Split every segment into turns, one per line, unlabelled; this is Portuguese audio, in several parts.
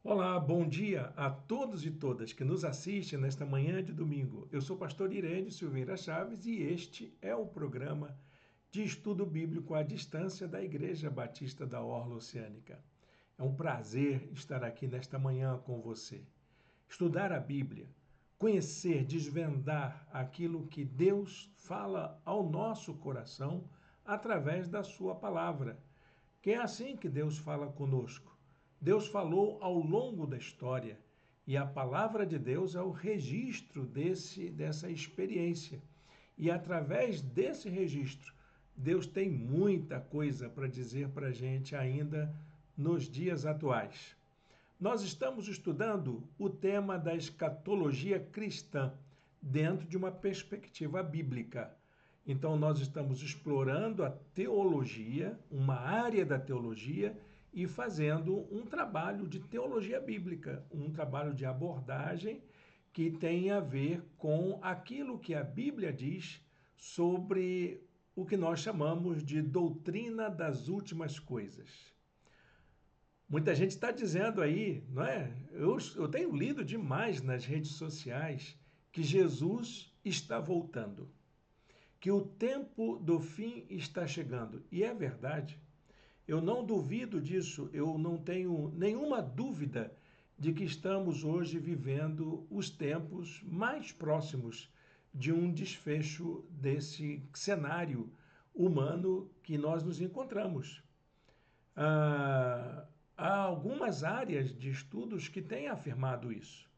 Olá, bom dia a todos e todas que nos assistem nesta manhã de domingo. Eu sou o pastor Irene Silveira Chaves e este é o programa de estudo bíblico à distância da Igreja Batista da Orla Oceânica. É um prazer estar aqui nesta manhã com você. Estudar a Bíblia, conhecer, desvendar aquilo que Deus fala ao nosso coração através da sua palavra, que é assim que Deus fala conosco. Deus falou ao longo da história e a palavra de Deus é o registro dessa experiência. E através desse registro, Deus tem muita coisa para dizer para a gente ainda nos dias atuais. Nós estamos estudando o tema da escatologia cristã dentro de uma perspectiva bíblica. Então, nós estamos explorando a teologia, uma área da teologia, e fazendo um trabalho de teologia bíblica, um trabalho de abordagem que tem a ver com aquilo que a Bíblia diz sobre o que nós chamamos de doutrina das últimas coisas. Muita gente está dizendo aí, não é? Eu tenho lido demais nas redes sociais que Jesus está voltando, que o tempo do fim está chegando. E é verdade. Eu não duvido disso, eu não tenho nenhuma dúvida de que estamos hoje vivendo os tempos mais próximos de um desfecho desse cenário humano que nós nos encontramos. Há algumas áreas de estudos que têm afirmado isso.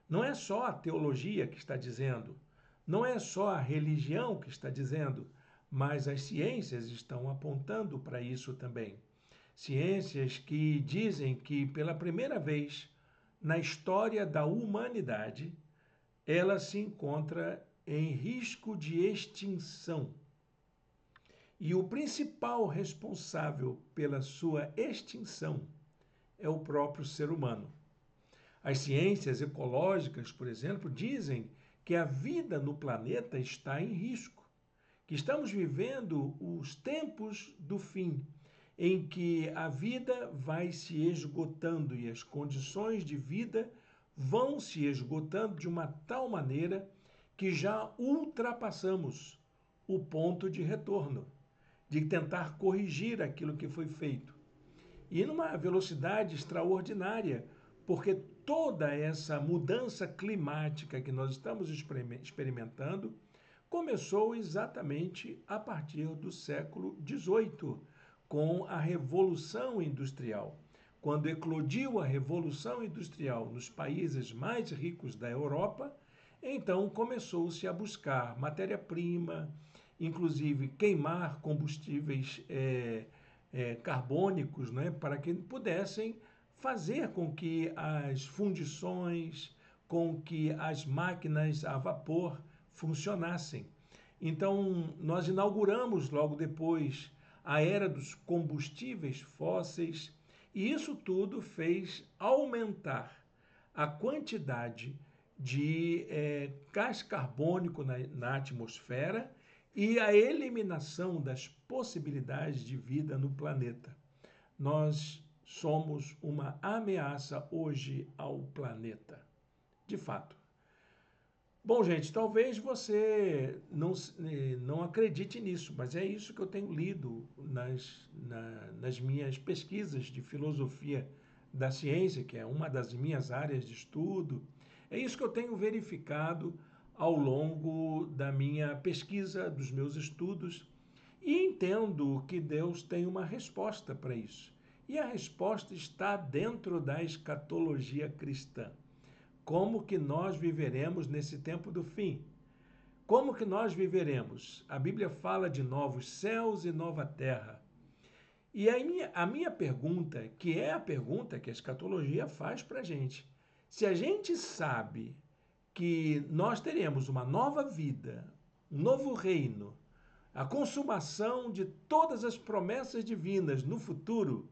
Não é só a teologia que está dizendo, não é só a religião que está dizendo, mas as ciências estão apontando para isso também. Ciências que dizem que pela primeira vez na história da humanidade, ela se encontra em risco de extinção. E o principal responsável pela sua extinção é o próprio ser humano. As ciências ecológicas, por exemplo, dizem que a vida no planeta está em risco, que estamos vivendo os tempos do fim, em que a vida vai se esgotando e as condições de vida vão se esgotando de uma tal maneira que já ultrapassamos o ponto de retorno, de tentar corrigir aquilo que foi feito. E numa velocidade extraordinária, porque toda essa mudança climática que nós estamos experimentando começou exatamente a partir do século XVIII, com a Revolução Industrial. Quando eclodiu a Revolução Industrial nos países mais ricos da Europa, então começou-se a buscar matéria-prima, inclusive queimar combustíveis carbônicos, né, para que pudessem fazer com que as fundições, com que as máquinas a vapor funcionassem. Então, nós inauguramos logo depois a era dos combustíveis fósseis, e isso tudo fez aumentar a quantidade de gás carbônico na atmosfera e a eliminação das possibilidades de vida no planeta. Nós somos uma ameaça hoje ao planeta, de fato. Bom, gente, talvez você não acredite nisso, mas é isso que eu tenho lido nas minhas pesquisas de filosofia da ciência, que é uma das minhas áreas de estudo. É isso que eu tenho verificado ao longo da minha pesquisa, dos meus estudos, e entendo que Deus tem uma resposta para isso. E a resposta está dentro da escatologia cristã. Como que nós viveremos nesse tempo do fim? Como que nós viveremos? A Bíblia fala de novos céus e nova terra. E a minha pergunta, que é a pergunta que a escatologia faz para a gente, se a gente sabe que nós teremos uma nova vida, um novo reino, a consumação de todas as promessas divinas no futuro,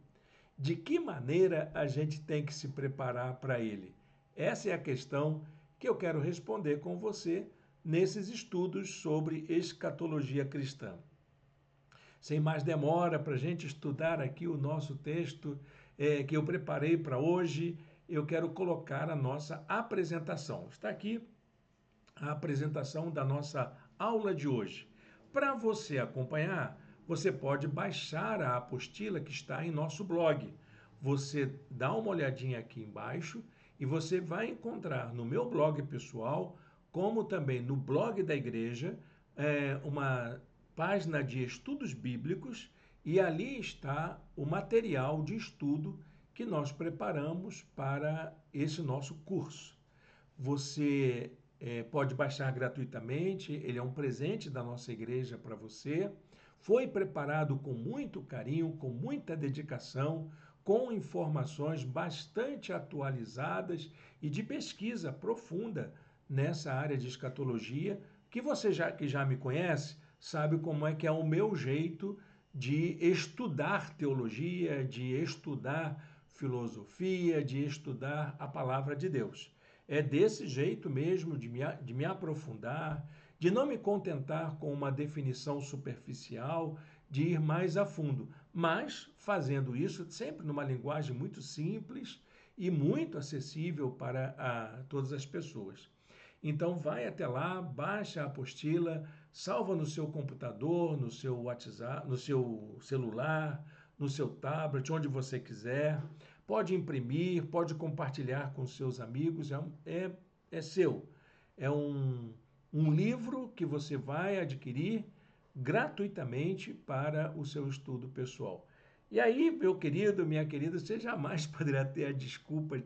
de que maneira a gente tem que se preparar para ele? Essa é a questão que eu quero responder com você nesses estudos sobre escatologia cristã. Sem mais demora, para a gente estudar aqui o nosso texto que eu preparei para hoje, eu quero colocar a nossa apresentação. Está aqui a apresentação da nossa aula de hoje. Para você acompanhar, você pode baixar a apostila que está em nosso blog. Você dá uma olhadinha aqui embaixo e você vai encontrar no meu blog pessoal, como também no blog da igreja, uma página de estudos bíblicos e ali está o material de estudo que nós preparamos para esse nosso curso. Você pode baixar gratuitamente, ele é um presente da nossa igreja para você. Foi preparado com muito carinho, com muita dedicação, com informações bastante atualizadas e de pesquisa profunda nessa área de escatologia, que você que já me conhece, sabe como é que é o meu jeito de estudar teologia, de estudar filosofia, de estudar a palavra de Deus. É desse jeito mesmo de me aprofundar, de não me contentar com uma definição superficial, de ir mais a fundo, mas fazendo isso sempre numa linguagem muito simples e muito acessível para todas as pessoas. Então vai até lá, baixa a apostila, salva no seu computador, no seu WhatsApp, no seu celular, no seu tablet, onde você quiser. Pode imprimir, pode compartilhar com seus amigos, é seu. É um livro que você vai adquirir gratuitamente para o seu estudo pessoal. E aí, meu querido, minha querida, você jamais poderá ter a desculpa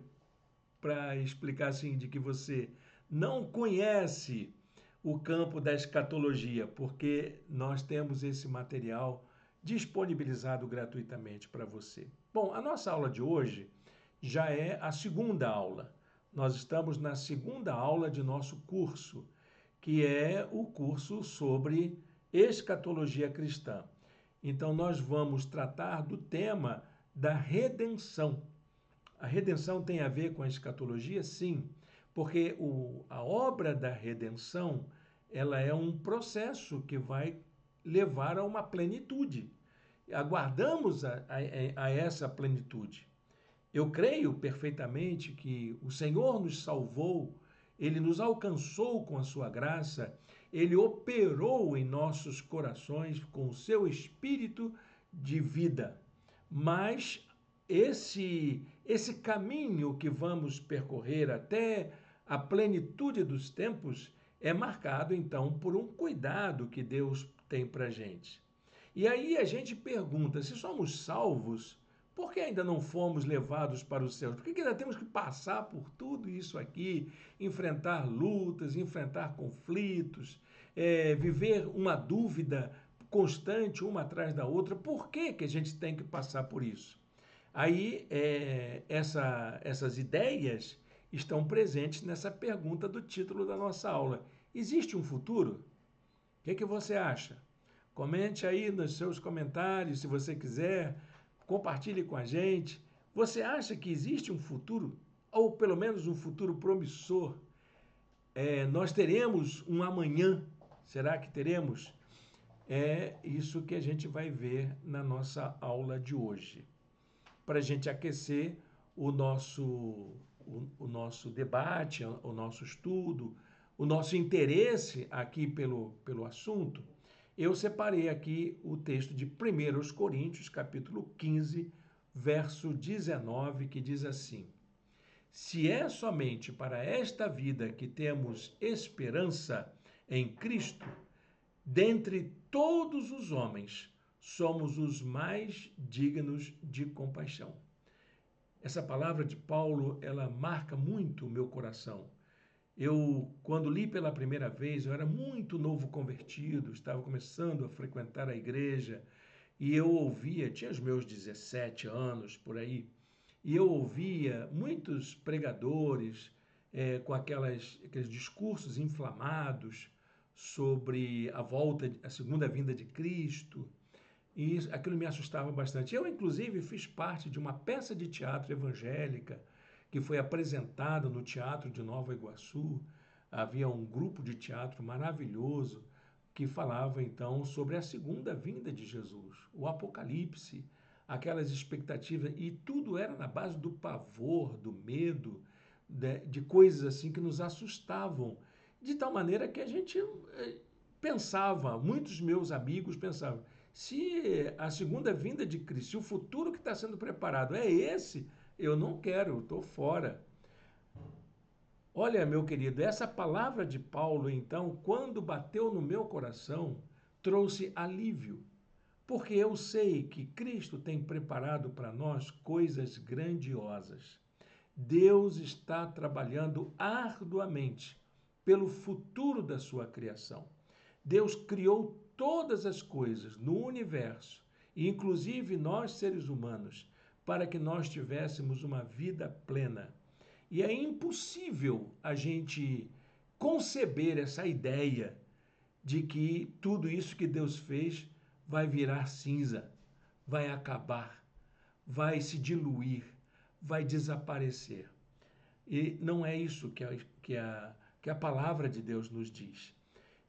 para explicar assim de que você não conhece o campo da escatologia, porque nós temos esse material disponibilizado gratuitamente para você. Bom, a nossa aula de hoje já é a segunda aula. Nós estamos na segunda aula de nosso curso, que é o curso sobre escatologia cristã. Então, nós vamos tratar do tema da redenção. A redenção tem a ver com a escatologia? Sim, porque a obra da redenção ela é um processo que vai levar a uma plenitude. Aguardamos a essa plenitude. Eu creio perfeitamente que o Senhor nos salvou, Ele nos alcançou com a sua graça, Ele operou em nossos corações com o seu espírito de vida. Mas esse caminho que vamos percorrer até a plenitude dos tempos é marcado então por um cuidado que Deus tem para a gente. E aí a gente pergunta: se somos salvos, por que ainda não fomos levados para os céus? Por que ainda temos que passar por tudo isso aqui, enfrentar lutas, enfrentar conflitos, viver uma dúvida constante uma atrás da outra? Por que a gente tem que passar por isso? Aí, essas ideias estão presentes nessa pergunta do título da nossa aula. Existe um futuro? O que você acha? Comente aí nos seus comentários, se você quiser, compartilhe com a gente. Você acha que existe um futuro? Ou pelo menos um futuro promissor? Nós teremos um amanhã? Será que teremos? É isso que a gente vai ver na nossa aula de hoje. Para a gente aquecer o nosso debate, o nosso estudo, o nosso interesse aqui pelo assunto, eu separei aqui o texto de 1 Coríntios, capítulo 15, verso 19, que diz assim: se é somente para esta vida que temos esperança em Cristo, dentre todos os homens, somos os mais dignos de compaixão. Essa palavra de Paulo, ela marca muito o meu coração. Eu, quando li pela primeira vez, eu era muito novo convertido, estava começando a frequentar a igreja, e eu ouvia, tinha os meus 17 anos por aí, e eu ouvia muitos pregadores com aqueles discursos inflamados sobre a segunda vinda de Cristo, e aquilo me assustava bastante. Eu, inclusive, fiz parte de uma peça de teatro evangélica que foi apresentada no Teatro de Nova Iguaçu. Havia um grupo de teatro maravilhoso que falava, então, sobre a segunda vinda de Jesus, o Apocalipse, aquelas expectativas, e tudo era na base do pavor, do medo, de coisas assim que nos assustavam, de tal maneira que a gente pensava, muitos meus amigos pensavam, se a segunda vinda de Cristo, se o futuro que está sendo preparado é esse, eu não quero, eu estou fora. Olha, meu querido, essa palavra de Paulo, então, quando bateu no meu coração, trouxe alívio, porque eu sei que Cristo tem preparado para nós coisas grandiosas. Deus está trabalhando arduamente pelo futuro da sua criação. Deus criou todas as coisas no universo, inclusive nós seres humanos, para que nós tivéssemos uma vida plena. E é impossível a gente conceber essa ideia de que tudo isso que Deus fez vai virar cinza, vai acabar, vai se diluir, vai desaparecer. E não é isso que a palavra de Deus nos diz.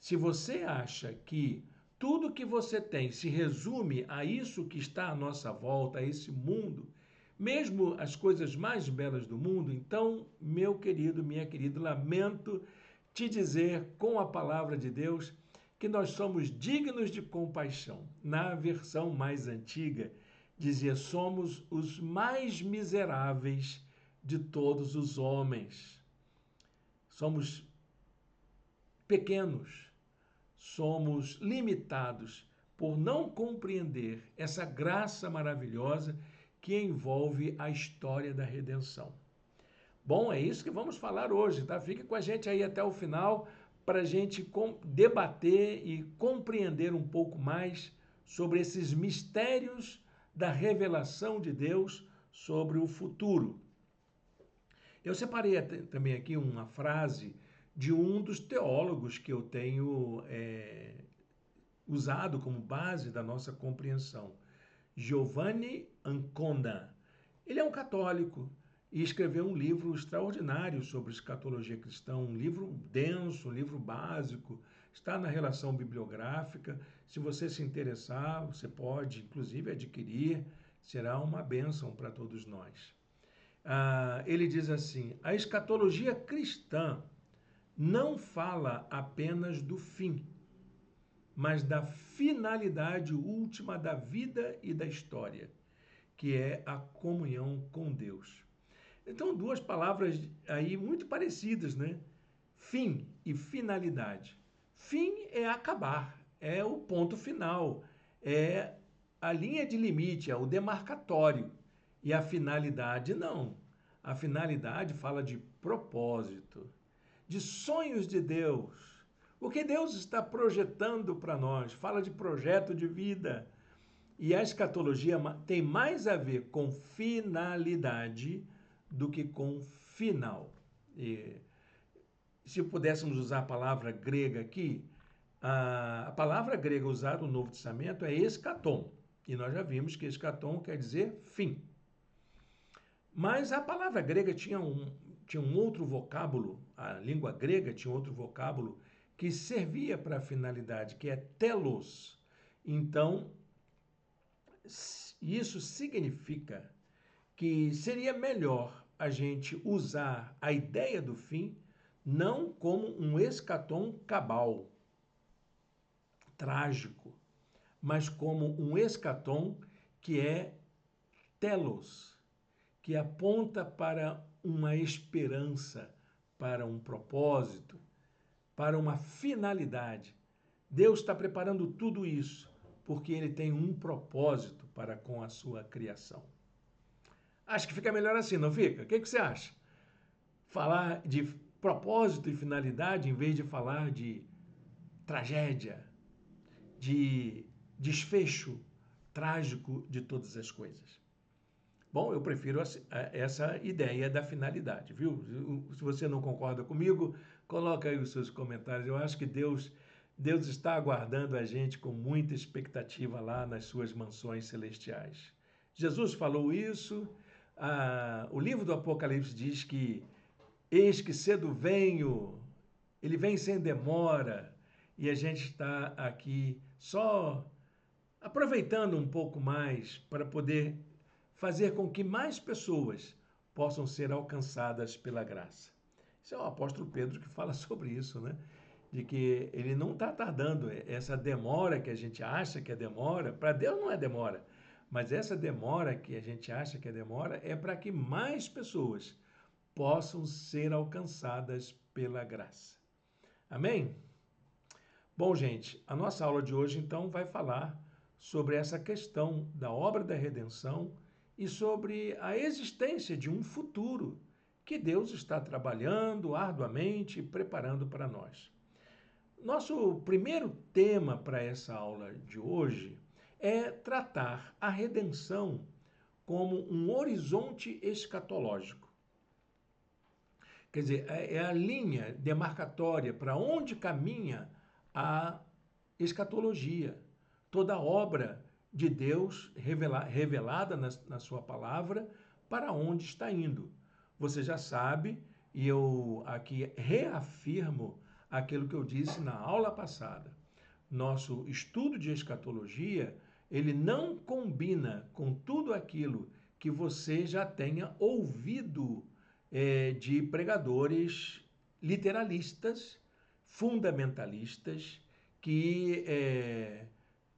Se você acha que tudo que você tem se resume a isso que está à nossa volta, a esse mundo, mesmo as coisas mais belas do mundo, então, meu querido, minha querida, lamento te dizer com a palavra de Deus que nós somos dignos de compaixão. Na versão mais antiga, dizia: somos os mais miseráveis de todos os homens. Somos pequenos, somos limitados por não compreender essa graça maravilhosa que envolve a história da redenção. Bom, é isso que vamos falar hoje, tá? Fique com a gente aí até o final para a gente debater e compreender um pouco mais sobre esses mistérios da revelação de Deus sobre o futuro. Eu separei também aqui uma frase de um dos teólogos que eu tenho usado como base da nossa compreensão, Giovanni Ancona. Ele é um católico e escreveu um livro extraordinário sobre escatologia cristã, um livro denso, um livro básico, está na relação bibliográfica. Se você se interessar, você pode, inclusive, adquirir, será uma bênção para todos nós. Ele diz assim: a escatologia cristã não fala apenas do fim, mas da finalidade última da vida e da história, que é a comunhão com Deus. Então, duas palavras aí muito parecidas, né? Fim e finalidade. Fim é acabar, é o ponto final, é a linha de limite, é o demarcatório. E a finalidade, não. A finalidade fala de propósito, de sonhos de Deus. O que Deus está projetando para nós, fala de projeto de vida. E a escatologia tem mais a ver com finalidade do que com final. E, se pudéssemos usar a palavra grega aqui, a palavra grega usada no Novo Testamento é eschaton. E nós já vimos que eschaton quer dizer fim. Mas a palavra grega tinha um outro vocábulo, a língua grega tinha outro vocábulo que servia para a finalidade, que é telos. Então, isso significa que seria melhor a gente usar a ideia do fim não como um eschaton cabal, trágico, mas como um eschaton que é telos, que aponta para uma esperança, para um propósito, para uma finalidade. Deus está preparando tudo isso porque Ele tem um propósito para com a sua criação. Acho que fica melhor assim, não fica? O que você acha? Falar de propósito e finalidade em vez de falar de tragédia, de desfecho trágico de todas as coisas. Bom, eu prefiro essa ideia da finalidade, viu? Se você não concorda comigo, coloca aí os seus comentários. Eu acho que Deus está aguardando a gente com muita expectativa lá nas suas mansões celestiais. Jesus falou isso. O livro do Apocalipse diz que eis que cedo venho, ele vem sem demora, e a gente está aqui só aproveitando um pouco mais para poder fazer com que mais pessoas possam ser alcançadas pela graça. Isso é o apóstolo Pedro que fala sobre isso, né? De que ele não está tardando. Essa demora que a gente acha que é demora, para Deus não é demora, mas essa demora que a gente acha que é demora é para que mais pessoas possam ser alcançadas pela graça. Amém? Bom, gente, a nossa aula de hoje então vai falar sobre essa questão da obra da redenção e sobre a existência de um futuro que Deus está trabalhando arduamente e preparando para nós. Nosso primeiro tema para essa aula de hoje é tratar a redenção como um horizonte escatológico. Quer dizer, é a linha demarcatória para onde caminha a escatologia, toda a obra de Deus revelada na sua palavra, para onde está indo. Você já sabe, e eu aqui reafirmo aquilo que eu disse na aula passada. Nosso estudo de escatologia, ele não combina com tudo aquilo que você já tenha ouvido de pregadores literalistas, fundamentalistas, que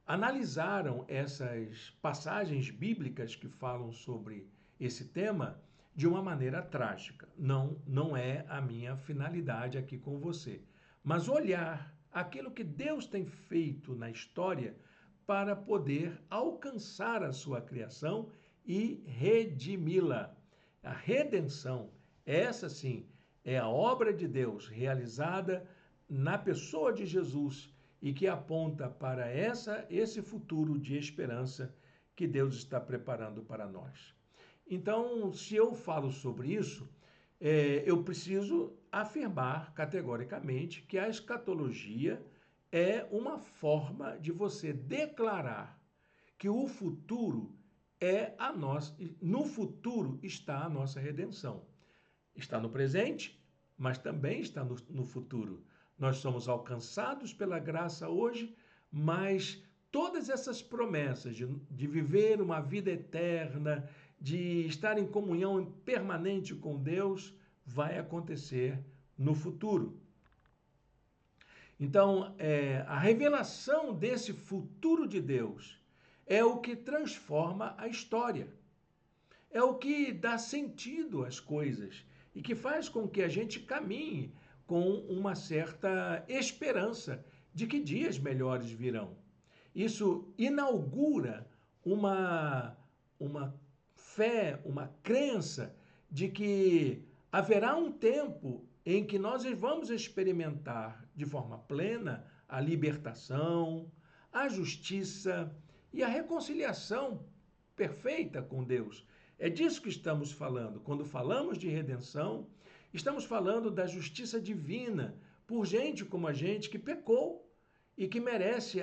analisaram essas passagens bíblicas que falam sobre esse tema de uma maneira trágica. Não é a minha finalidade aqui com você, mas olhar aquilo que Deus tem feito na história para poder alcançar a sua criação e redimi-la. A redenção, essa sim, é a obra de Deus realizada na pessoa de Jesus e que aponta para esse futuro de esperança que Deus está preparando para nós. Então, se eu falo sobre isso, eu preciso afirmar categoricamente que a escatologia é uma forma de você declarar que o futuro no futuro está a nossa redenção. Está no presente, mas também está no futuro. Nós somos alcançados pela graça hoje, mas todas essas promessas de viver uma vida eterna, de estar em comunhão permanente com Deus, vai acontecer no futuro. Então, a revelação desse futuro de Deus é o que transforma a história. É o que dá sentido às coisas e que faz com que a gente caminhe com uma certa esperança de que dias melhores virão. Isso inaugura uma fé, uma crença de que haverá um tempo em que nós vamos experimentar de forma plena a libertação, a justiça e a reconciliação perfeita com Deus. É disso que estamos falando. Quando falamos de redenção, estamos falando da justiça divina por gente como a gente que pecou e que nós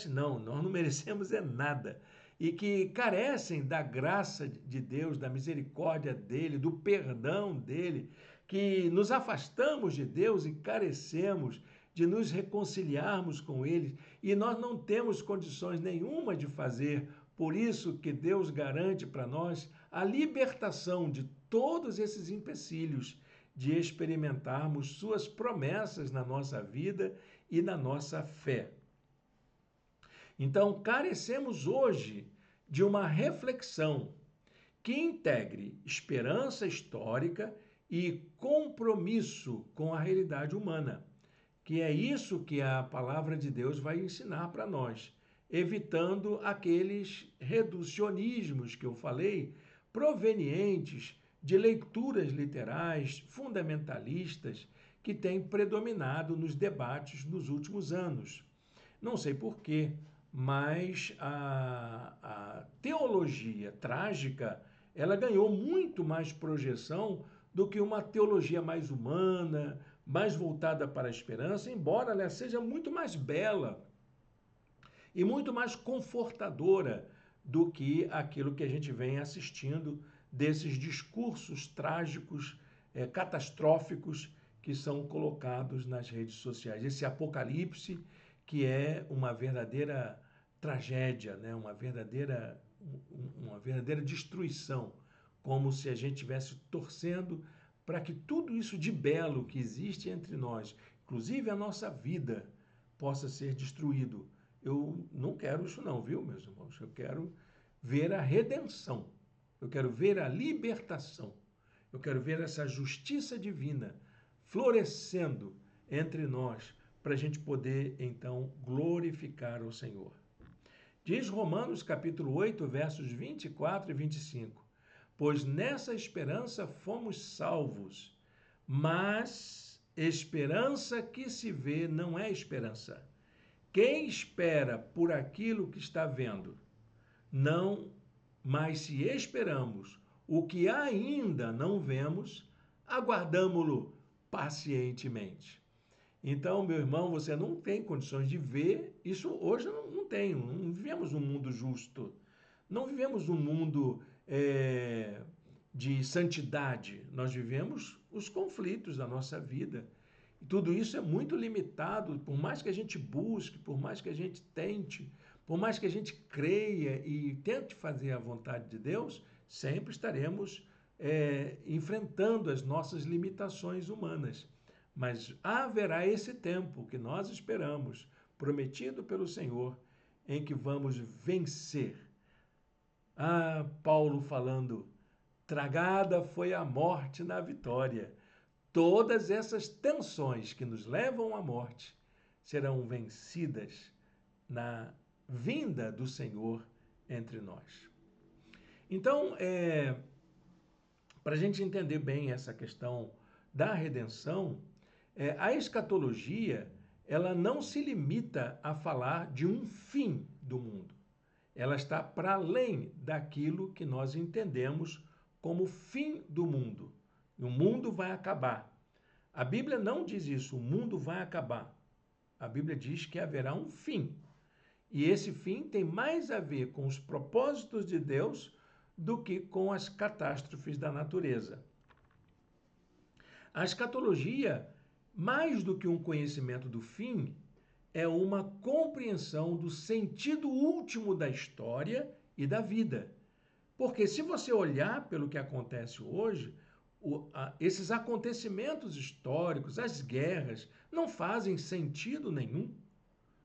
não merecemos nada, e que carecem da graça de Deus, da misericórdia dele, do perdão dele, que nos afastamos de Deus e carecemos de nos reconciliarmos com ele, e nós não temos condições nenhuma de fazer. Por isso que Deus garante para nós a libertação de todos esses empecilhos, de experimentarmos suas promessas na nossa vida e na nossa fé. Então, carecemos hoje de uma reflexão que integre esperança histórica e compromisso com a realidade humana, que é isso que a palavra de Deus vai ensinar para nós, evitando aqueles reducionismos que eu falei, provenientes de leituras literais fundamentalistas que têm predominado nos debates nos últimos anos. Não sei porquê, mas a teologia trágica, ela ganhou muito mais projeção do que uma teologia mais humana, mais voltada para a esperança, embora ela seja muito mais bela e muito mais confortadora do que aquilo que a gente vem assistindo desses discursos trágicos, catastróficos que são colocados nas redes sociais. Esse apocalipse que é uma verdadeira tragédia, né? Uma verdadeira destruição, como se a gente estivesse torcendo para que tudo isso de belo que existe entre nós, inclusive a nossa vida, possa ser destruído. Eu não quero isso não, viu, meus irmãos? Eu quero ver a redenção. Eu quero ver a libertação. Eu quero ver essa justiça divina florescendo entre nós para a gente poder, então, glorificar o Senhor. Diz Romanos capítulo 8, versos 24 e 25. Pois nessa esperança fomos salvos, mas esperança que se vê não é esperança. Quem espera por aquilo que está vendo? Não, mas se esperamos o que ainda não vemos, aguardamo-lo pacientemente. Então, meu irmão, você não tem condições de ver isso hoje, não tem. Não vivemos um mundo justo. Não vivemos um mundo de santidade. Nós vivemos os conflitos da nossa vida. E tudo isso é muito limitado, por mais que a gente busque, por mais que a gente tente, por mais que a gente creia e tente fazer a vontade de Deus, sempre estaremos enfrentando as nossas limitações humanas. Mas haverá esse tempo que nós esperamos, prometido pelo Senhor, em que vamos vencer. Paulo falando, tragada foi a morte na vitória. Todas essas tensões que nos levam à morte serão vencidas na vinda do Senhor entre nós. Então, para a gente entender bem essa questão da redenção, a escatologia ela não se limita a falar de um fim do mundo. Ela está para além daquilo que nós entendemos como fim do mundo. O mundo vai acabar. A Bíblia não diz isso, o mundo vai acabar. A Bíblia diz que haverá um fim. E esse fim tem mais a ver com os propósitos de Deus do que com as catástrofes da natureza. A escatologia, mais do que um conhecimento do fim, é uma compreensão do sentido último da história e da vida. Porque se você olhar pelo que acontece hoje, esses acontecimentos históricos, as guerras, não fazem sentido nenhum.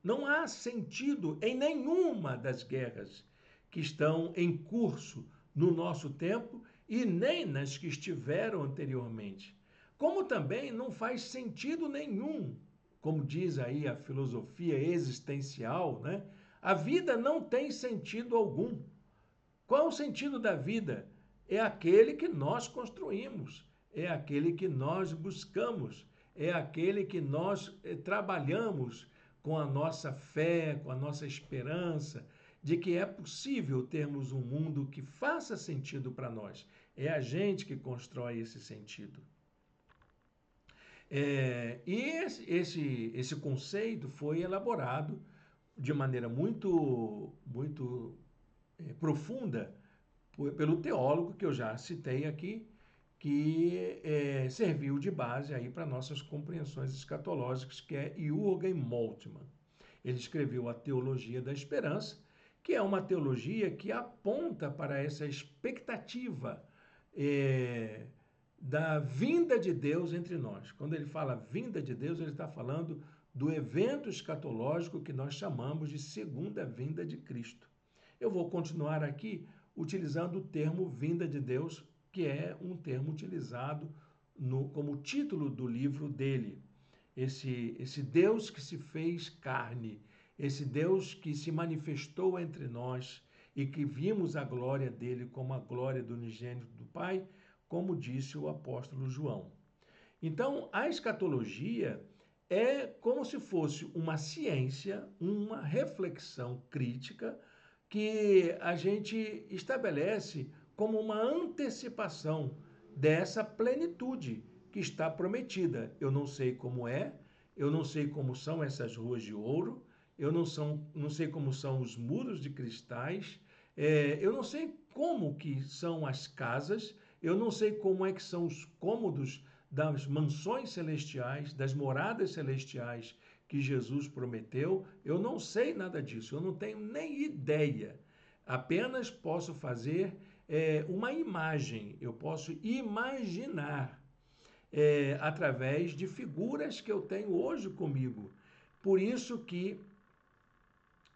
Não há sentido em nenhuma das guerras que estão em curso no nosso tempo e nem nas que estiveram anteriormente. Como também não faz sentido nenhum, como diz aí a filosofia existencial, né? A vida não tem sentido algum. Qual é o sentido da vida? É aquele que nós construímos, é aquele que nós buscamos, é aquele que nós trabalhamos com a nossa fé, com a nossa esperança, de que é possível termos um mundo que faça sentido para nós. É a gente que constrói esse sentido. E esse conceito foi elaborado de maneira muito profunda pelo teólogo que eu já citei aqui, que serviu de base aí para nossas compreensões escatológicas, que é Jürgen Moltmann. Ele escreveu a Teologia da Esperança, que é uma teologia que aponta para essa expectativa da vinda de Deus entre nós. Quando ele fala vinda de Deus, ele está falando do evento escatológico que nós chamamos de segunda vinda de Cristo. Eu vou continuar aqui utilizando o termo vinda de Deus, que é um termo utilizado como título do livro dele. Esse Deus que se fez carne, esse Deus que se manifestou entre nós e que vimos a glória dele como a glória do unigênito do Pai, como disse o apóstolo João. Então, a escatologia é como se fosse uma ciência, uma reflexão crítica que a gente estabelece como uma antecipação dessa plenitude que está prometida. Eu não sei como é, eu não sei como são essas ruas de ouro, eu não sei como são os muros de cristais, eu não sei como que são as casas, eu não sei como é que são os cômodos das mansões celestiais, das moradas celestiais que Jesus prometeu, eu não sei nada disso, eu não tenho nem ideia. Apenas posso fazer uma imagem, eu posso imaginar através de figuras que eu tenho hoje comigo. Por isso que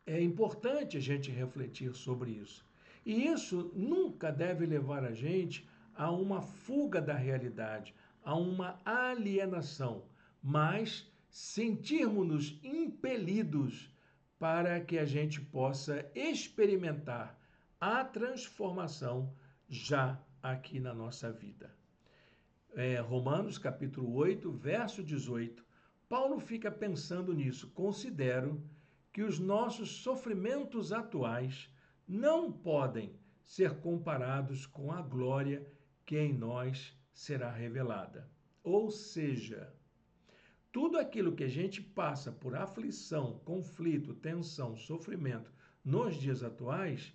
é importante a gente refletir sobre isso. E isso nunca deve levar a gente a uma fuga da realidade, a uma alienação, mas sentirmos-nos impelidos para que a gente possa experimentar a transformação já aqui na nossa vida. Romanos capítulo 8, verso 18, Paulo fica pensando nisso. Considero que os nossos sofrimentos atuais não podem ser comparados com a glória que em nós será revelada. Ou seja, tudo aquilo que a gente passa por aflição, conflito, tensão, sofrimento nos dias atuais,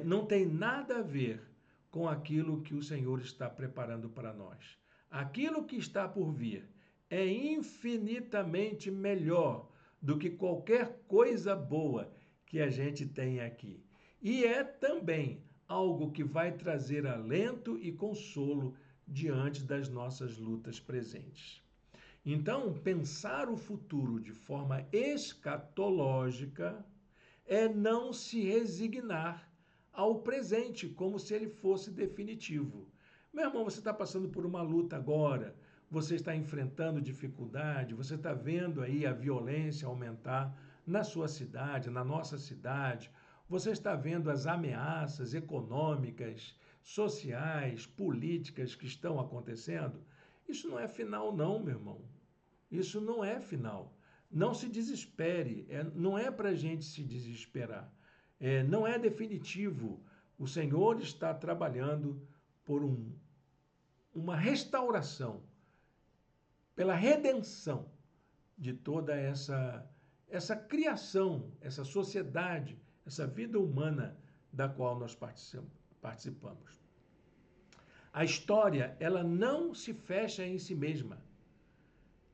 não tem nada a ver com aquilo que o Senhor está preparando para nós. Aquilo que está por vir é infinitamente melhor do que qualquer coisa boa que a gente tem aqui. E é também algo que vai trazer alento e consolo diante das nossas lutas presentes. Então, pensar o futuro de forma escatológica é não se resignar ao presente como se ele fosse definitivo. Meu irmão, você está passando por uma luta agora, você está enfrentando dificuldade, você está vendo aí a violência aumentar na sua cidade, na nossa cidade, você está vendo as ameaças econômicas, sociais, políticas que estão acontecendo. Isso não é final, não, meu irmão. Isso não é final. Não se desespere. Não é para a gente se desesperar. Não é definitivo. O Senhor está trabalhando por uma restauração, pela redenção de toda essa criação, essa sociedade, essa vida humana da qual nós participamos. A história, ela não se fecha em si mesma.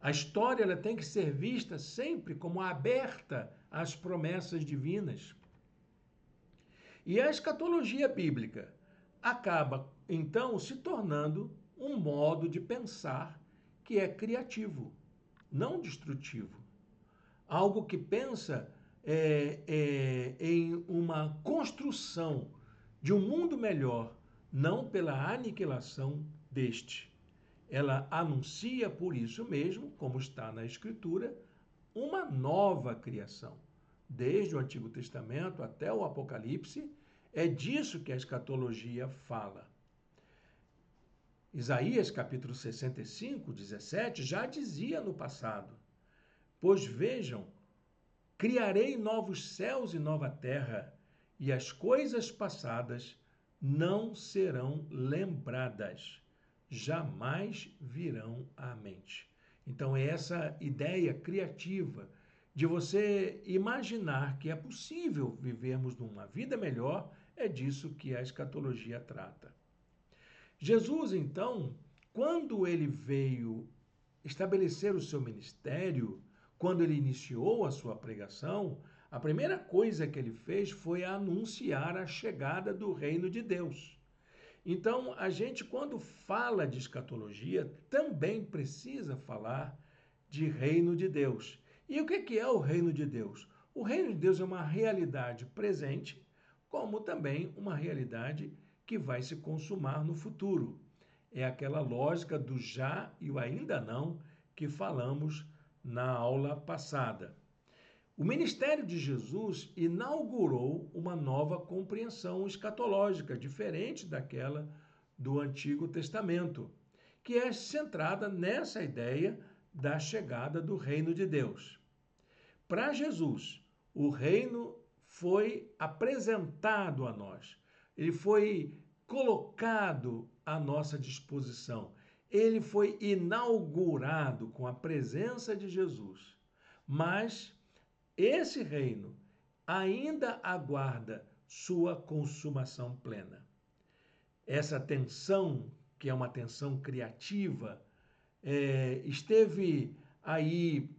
A história ela tem que ser vista sempre como aberta às promessas divinas. E a escatologia bíblica acaba, então, se tornando um modo de pensar que é criativo, não destrutivo. Algo que pensa em uma construção de um mundo melhor, não pela aniquilação deste. Ela anuncia por isso mesmo, como está na Escritura, uma nova criação. Desde o Antigo Testamento até o Apocalipse, é disso que a escatologia fala. Isaías capítulo 65, 17, já dizia no passado: pois vejam, criarei novos céus e nova terra, e as coisas passadas não serão lembradas, jamais virão à mente. Então, essa ideia criativa de você imaginar que é possível vivermos numa vida melhor, é disso que a escatologia trata. Jesus, então, quando ele veio estabelecer o seu ministério, quando ele iniciou a sua pregação, a primeira coisa que ele fez foi anunciar a chegada do reino de Deus. Então, a gente, quando fala de escatologia, também precisa falar de reino de Deus. E o que é o reino de Deus? O reino de Deus é uma realidade presente, como também uma realidade que vai se consumar no futuro. É aquela lógica do já e o ainda não que falamos na aula passada. O ministério de Jesus inaugurou uma nova compreensão escatológica, diferente daquela do Antigo Testamento, que é centrada nessa ideia da chegada do reino de Deus. Para Jesus, o reino foi apresentado a nós, ele foi colocado à nossa disposição, ele foi inaugurado com a presença de Jesus. Mas esse reino ainda aguarda sua consumação plena. Essa tensão, que é uma tensão criativa, esteve aí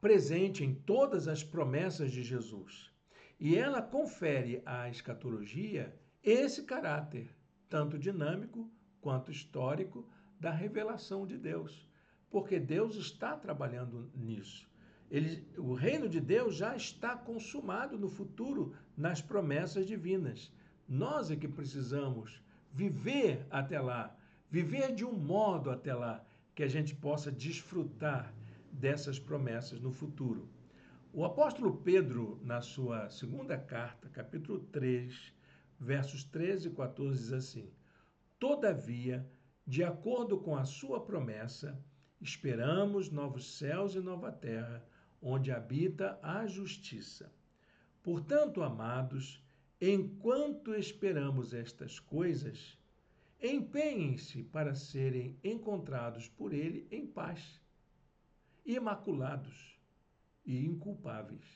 presente em todas as promessas de Jesus. E ela confere à escatologia esse caráter, tanto dinâmico quanto histórico, da revelação de Deus. Porque Deus está trabalhando nisso. O reino de Deus já está consumado no futuro nas promessas divinas. Nós é que precisamos viver até lá, viver de um modo até lá, que a gente possa desfrutar dessas promessas no futuro. O apóstolo Pedro, na sua segunda carta, capítulo 3, versos 13 e 14, diz assim: Todavia, de acordo com a sua promessa, esperamos novos céus e nova terra, onde habita a justiça. Portanto, amados, enquanto esperamos estas coisas, empenhem-se para serem encontrados por ele em paz, imaculados e inculpáveis.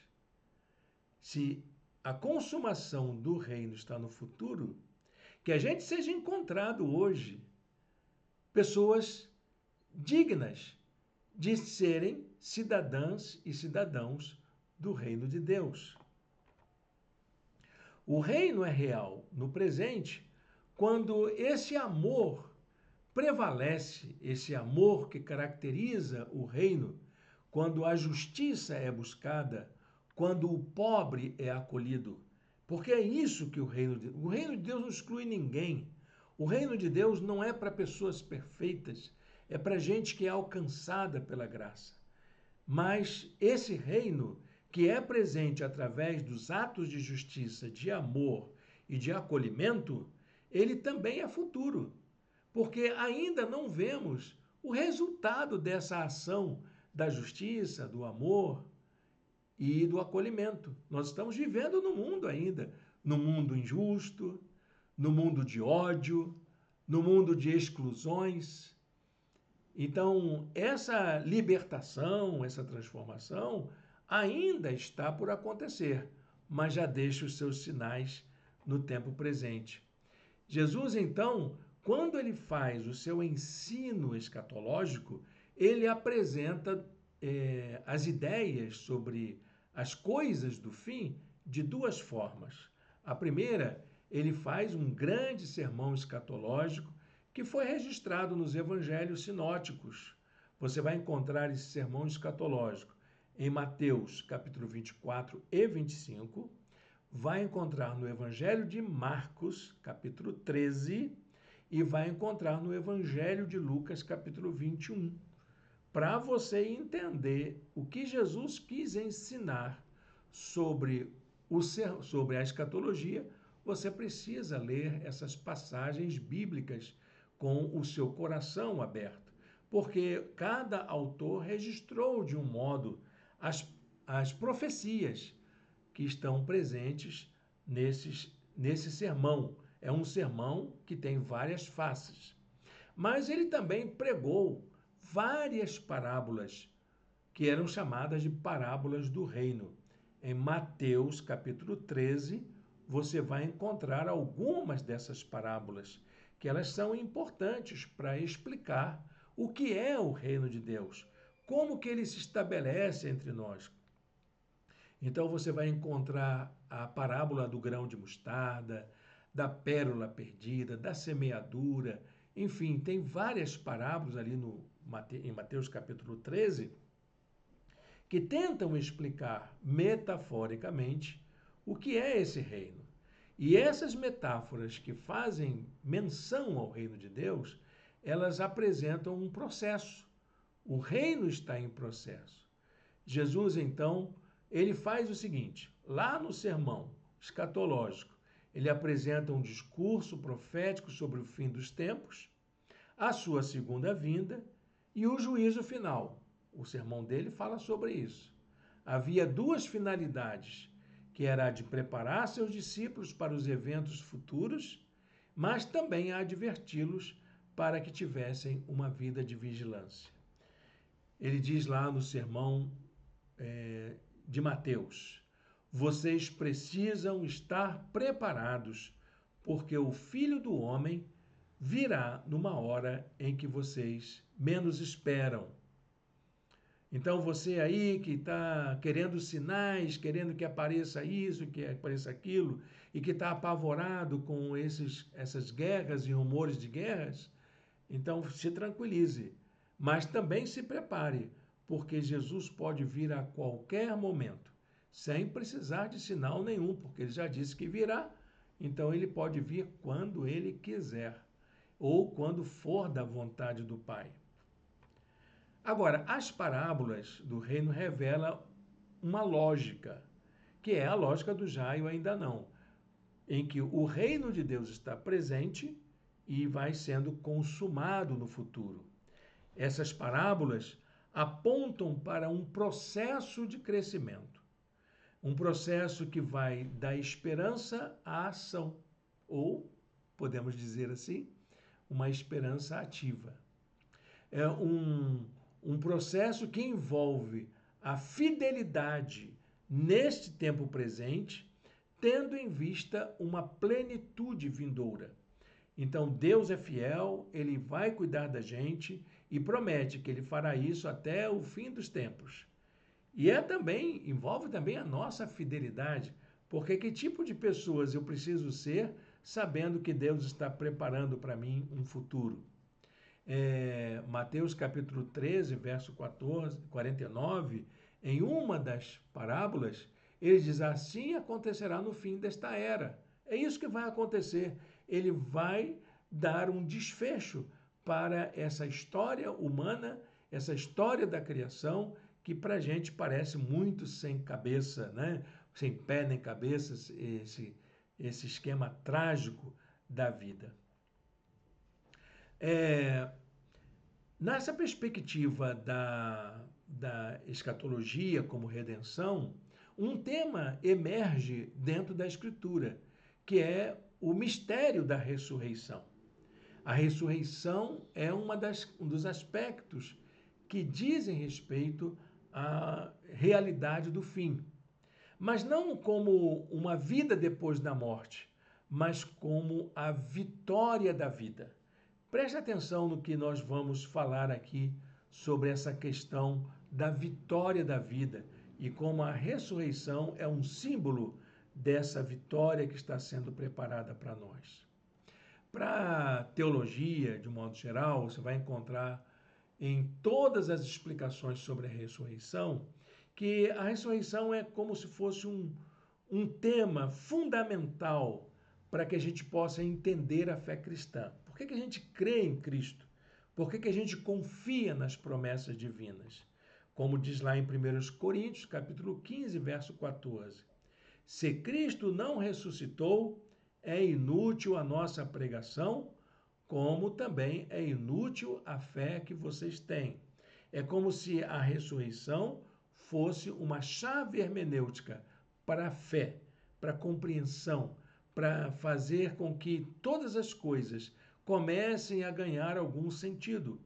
Se a consumação do reino está no futuro, que a gente seja encontrado hoje pessoas dignas de serem cidadãs e cidadãos do reino de Deus. O reino é real no presente quando esse amor prevalece, esse amor que caracteriza o reino, quando a justiça é buscada, quando o pobre é acolhido. Porque é isso que o reino de Deus não exclui ninguém. O reino de Deus não é para pessoas perfeitas, é para gente que é alcançada pela graça. Mas esse reino, que é presente através dos atos de justiça, de amor e de acolhimento, ele também é futuro, porque ainda não vemos o resultado dessa ação da justiça, do amor e do acolhimento. Nós estamos vivendo no mundo ainda, no mundo injusto, no mundo de ódio, no mundo de exclusões. Então, essa libertação, essa transformação ainda está por acontecer, mas já deixa os seus sinais no tempo presente. Jesus, então, quando ele faz o seu ensino escatológico, ele apresenta as ideias sobre as coisas do fim de duas formas. A primeira, ele faz um grande sermão escatológico que foi registrado nos evangelhos sinóticos. Você vai encontrar esse sermão escatológico em Mateus, capítulo 24 e 25, vai encontrar no Evangelho de Marcos, capítulo 13, e vai encontrar no Evangelho de Lucas, capítulo 21. Para você entender o que Jesus quis ensinar sobre a escatologia, você precisa ler essas passagens bíblicas com o seu coração aberto, porque cada autor registrou de um modo as profecias que estão presentes nesse sermão. É um sermão que tem várias faces. Mas ele também pregou várias parábolas que eram chamadas de parábolas do reino. Em Mateus, capítulo 13, você vai encontrar algumas dessas parábolas, que elas são importantes para explicar o que é o reino de Deus, como que ele se estabelece entre nós. Então você vai encontrar a parábola do grão de mostarda, da pérola perdida, da semeadura, enfim, tem várias parábolas ali em Mateus capítulo 13 que tentam explicar metaforicamente o que é esse reino. E essas metáforas que fazem menção ao reino de Deus, elas apresentam um processo. O reino está em processo. Jesus, então, ele faz o seguinte: lá no sermão escatológico, ele apresenta um discurso profético sobre o fim dos tempos, a sua segunda vinda e o juízo final. O sermão dele fala sobre isso. Havia duas finalidades, que era a de preparar seus discípulos para os eventos futuros, mas também a adverti-los para que tivessem uma vida de vigilância. Ele diz lá no sermão de Mateus: vocês precisam estar preparados, porque o Filho do Homem virá numa hora em que vocês menos esperam. Então, você aí que está querendo sinais, querendo que apareça isso, que apareça aquilo, e que está apavorado com essas guerras e rumores de guerras, então se tranquilize. Mas também se prepare, porque Jesus pode vir a qualquer momento, sem precisar de sinal nenhum, porque ele já disse que virá, então ele pode vir quando ele quiser, ou quando for da vontade do Pai. Agora, as parábolas do reino revelam uma lógica, que é a lógica do já e o ainda não, em que o reino de Deus está presente e vai sendo consumado no futuro. Essas parábolas apontam para um processo de crescimento, um processo que vai da esperança à ação, ou, podemos dizer assim, uma esperança ativa. É um processo que envolve a fidelidade neste tempo presente, tendo em vista uma plenitude vindoura. Então, Deus é fiel, ele vai cuidar da gente e promete que ele fará isso até o fim dos tempos. E envolve também a nossa fidelidade, porque que tipo de pessoas eu preciso ser sabendo que Deus está preparando para mim um futuro? Mateus capítulo 13, verso 49, em uma das parábolas, ele diz: assim acontecerá no fim desta era. É isso que vai acontecer. Ele vai dar um desfecho para essa história humana, essa história da criação, que para a gente parece muito sem cabeça, né? Sem pé nem cabeça, esse esquema trágico da vida. Nessa perspectiva da escatologia como redenção, um tema emerge dentro da Escritura, que é o mistério da ressurreição. A ressurreição é um dos aspectos que dizem respeito à realidade do fim, mas não como uma vida depois da morte, mas como a vitória da vida. Preste atenção no que nós vamos falar aqui sobre essa questão da vitória da vida e como a ressurreição é um símbolo dessa vitória que está sendo preparada para nós. Para a teologia, de um modo geral, você vai encontrar em todas as explicações sobre a ressurreição que a ressurreição é como se fosse um tema fundamental para que a gente possa entender a fé cristã. Por que a gente crê em Cristo? Por que a gente confia nas promessas divinas? Como diz lá em 1 Coríntios, capítulo 15, verso 14. Se Cristo não ressuscitou, é inútil a nossa pregação, como também é inútil a fé que vocês têm. É como se a ressurreição fosse uma chave hermenêutica para a fé, para a compreensão, para fazer com que todas as coisas comecem a ganhar algum sentido.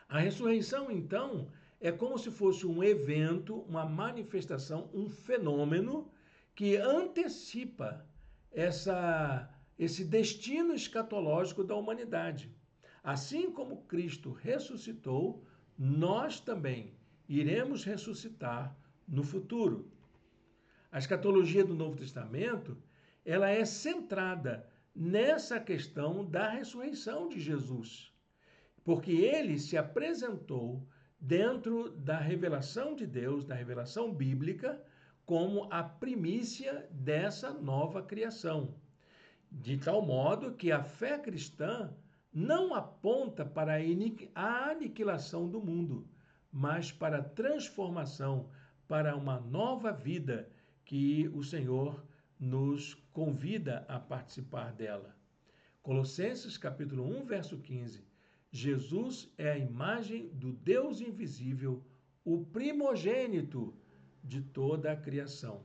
A ressurreição, então, é como se fosse um evento, uma manifestação, um fenômeno que antecipa esse destino escatológico da humanidade. Assim como Cristo ressuscitou, nós também iremos ressuscitar no futuro. A escatologia do Novo Testamento, ela é centrada nessa questão da ressurreição de Jesus, porque ele se apresentou dentro da revelação de Deus, da revelação bíblica, como a primícia dessa nova criação, de tal modo que a fé cristã não aponta para a aniquilação do mundo, mas para a transformação, para uma nova vida que o Senhor nos convida a participar dela. Colossenses capítulo 1, verso 15. Jesus é a imagem do Deus invisível, o primogênito de toda a criação.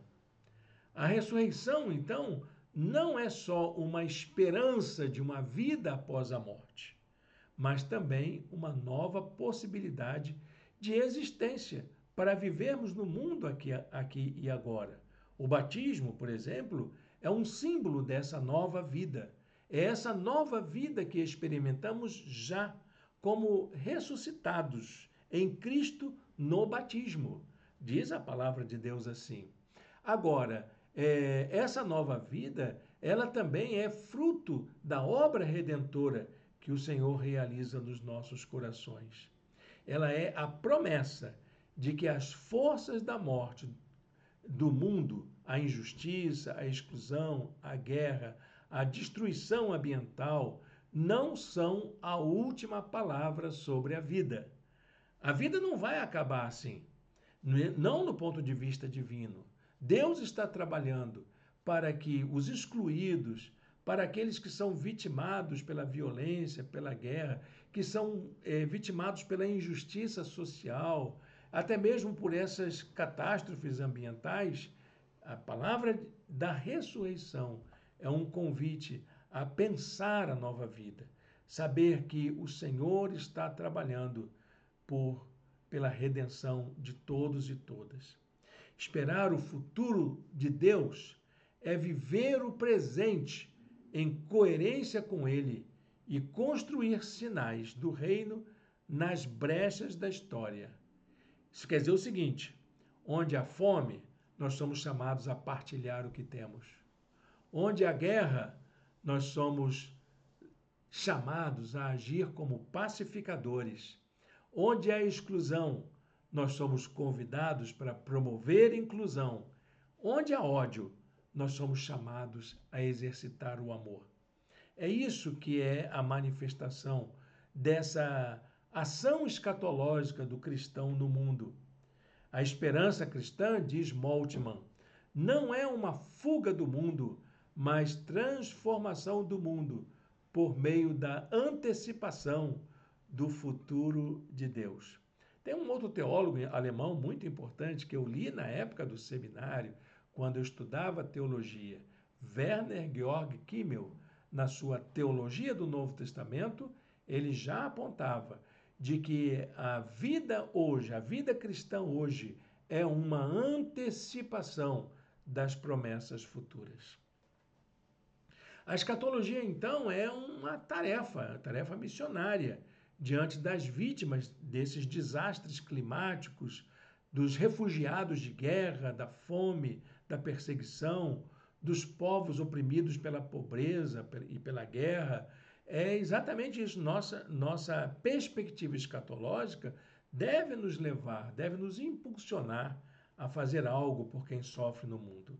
A ressurreição, então, não é só uma esperança de uma vida após a morte, mas também uma nova possibilidade de existência para vivermos no mundo aqui e agora. O batismo, por exemplo, é um símbolo dessa nova vida. É essa nova vida que experimentamos já como ressuscitados em Cristo no batismo. Diz a palavra de Deus assim. Agora, essa nova vida, ela também é fruto da obra redentora que o Senhor realiza nos nossos corações. Ela é a promessa de que as forças da morte do mundo, a injustiça, a exclusão, a guerra, a destruição ambiental, não são a última palavra sobre a vida. A vida não vai acabar assim, não no ponto de vista divino. Deus está trabalhando para que os excluídos, para aqueles que são vitimados pela violência, pela guerra, que são vitimados pela injustiça social, até mesmo por essas catástrofes ambientais, a palavra da ressurreição é um convite a pensar a nova vida, saber que o Senhor está trabalhando pela redenção de todos e todas. Esperar o futuro de Deus é viver o presente em coerência com Ele e construir sinais do reino nas brechas da história. Isso quer dizer o seguinte: onde há fome, nós somos chamados a partilhar o que temos. Onde há guerra, nós somos chamados a agir como pacificadores. Onde há exclusão, nós somos convidados para promover inclusão. Onde há ódio, nós somos chamados a exercitar o amor. É isso que é a manifestação dessa ação escatológica do cristão no mundo. A esperança cristã, diz Moltmann, não é uma fuga do mundo, mas transformação do mundo por meio da antecipação do futuro de Deus. Tem um outro teólogo alemão muito importante que eu li na época do seminário, quando eu estudava teologia, Werner Georg Kimmel, na sua Teologia do Novo Testamento, ele já apontava de que a vida hoje, a vida cristã hoje, é uma antecipação das promessas futuras. A escatologia, então, é uma tarefa missionária, diante das vítimas desses desastres climáticos, dos refugiados de guerra, da fome, da perseguição, dos povos oprimidos pela pobreza e pela guerra. É exatamente isso. Nossa perspectiva escatológica deve nos levar, deve nos impulsionar a fazer algo por quem sofre no mundo.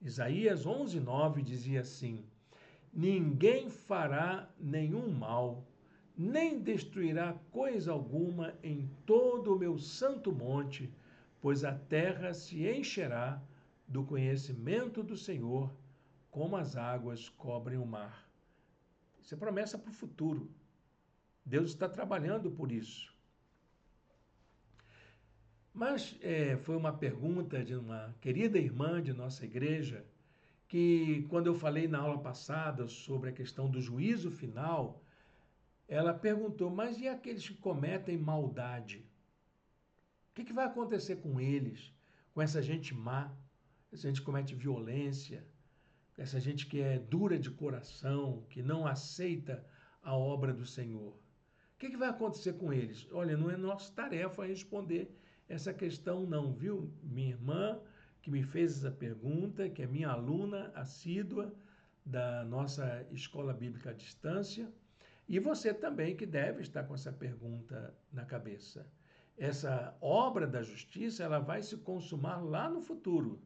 Isaías 11:9 dizia assim: ninguém fará nenhum mal, nem destruirá coisa alguma em todo o meu santo monte, pois a terra se encherá do conhecimento do Senhor, como as águas cobrem o mar. Isso é promessa para o futuro. Deus está trabalhando por isso. Mas foi uma pergunta de uma querida irmã de nossa igreja, que quando eu falei na aula passada sobre a questão do juízo final, ela perguntou, mas e aqueles que cometem maldade? O que vai acontecer com eles? Com essa gente má, essa gente que comete violência, essa gente que é dura de coração, que não aceita a obra do Senhor? O que vai acontecer com eles? Olha, não é nossa tarefa responder essa questão não, viu? Minha irmã que me fez essa pergunta, que é minha aluna assídua da nossa Escola Bíblica à Distância, e você também que deve estar com essa pergunta na cabeça. Essa obra da justiça, ela vai se consumar lá no futuro.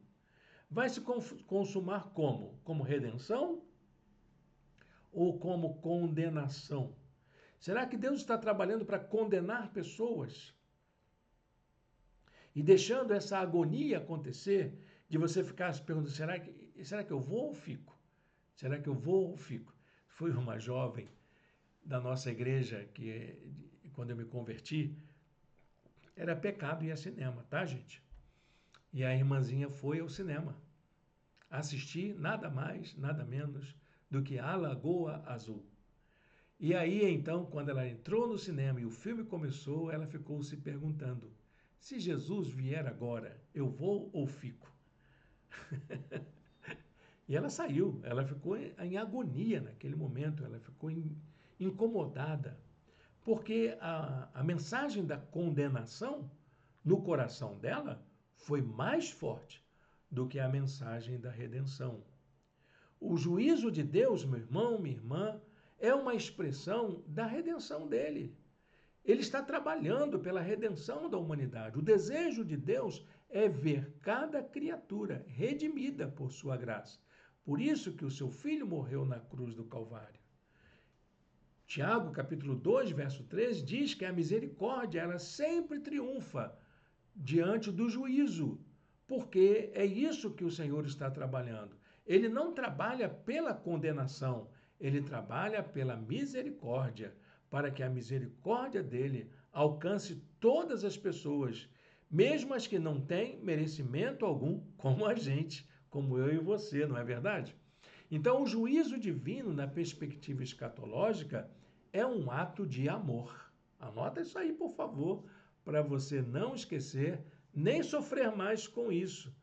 Vai se consumar como? Como redenção ou como condenação? Será que Deus está trabalhando para condenar pessoas? E deixando essa agonia acontecer, de você ficar se perguntando, será que eu vou ou fico? Será que eu vou ou fico? Foi uma jovem da nossa igreja que, quando eu me converti, era pecado ir ao cinema, tá, gente? E a irmãzinha foi ao cinema assistir nada mais, nada menos do que A Lagoa Azul. E aí, então, quando ela entrou no cinema e o filme começou, ela ficou se perguntando, se Jesus vier agora, eu vou ou fico? E ela saiu, ela ficou em agonia naquele momento, ela ficou incomodada. porque a mensagem da condenação no coração dela foi mais forte do que a mensagem da redenção. O juízo de Deus, meu irmão, minha irmã, é uma expressão da redenção dele. Ele está trabalhando pela redenção da humanidade. O desejo de Deus é ver cada criatura redimida por sua graça. Por isso que o seu filho morreu na cruz do Calvário. Tiago, capítulo 2, verso 13, diz que a misericórdia, ela sempre triunfa diante do juízo, porque é isso que o Senhor está trabalhando. Ele não trabalha pela condenação, ele trabalha pela misericórdia, para que a misericórdia dele alcance todas as pessoas, mesmo as que não têm merecimento algum, como a gente, como eu e você, não é verdade? Então, o juízo divino, na perspectiva escatológica, é um ato de amor. Anota isso aí, por favor, para você não esquecer, nem sofrer mais com isso.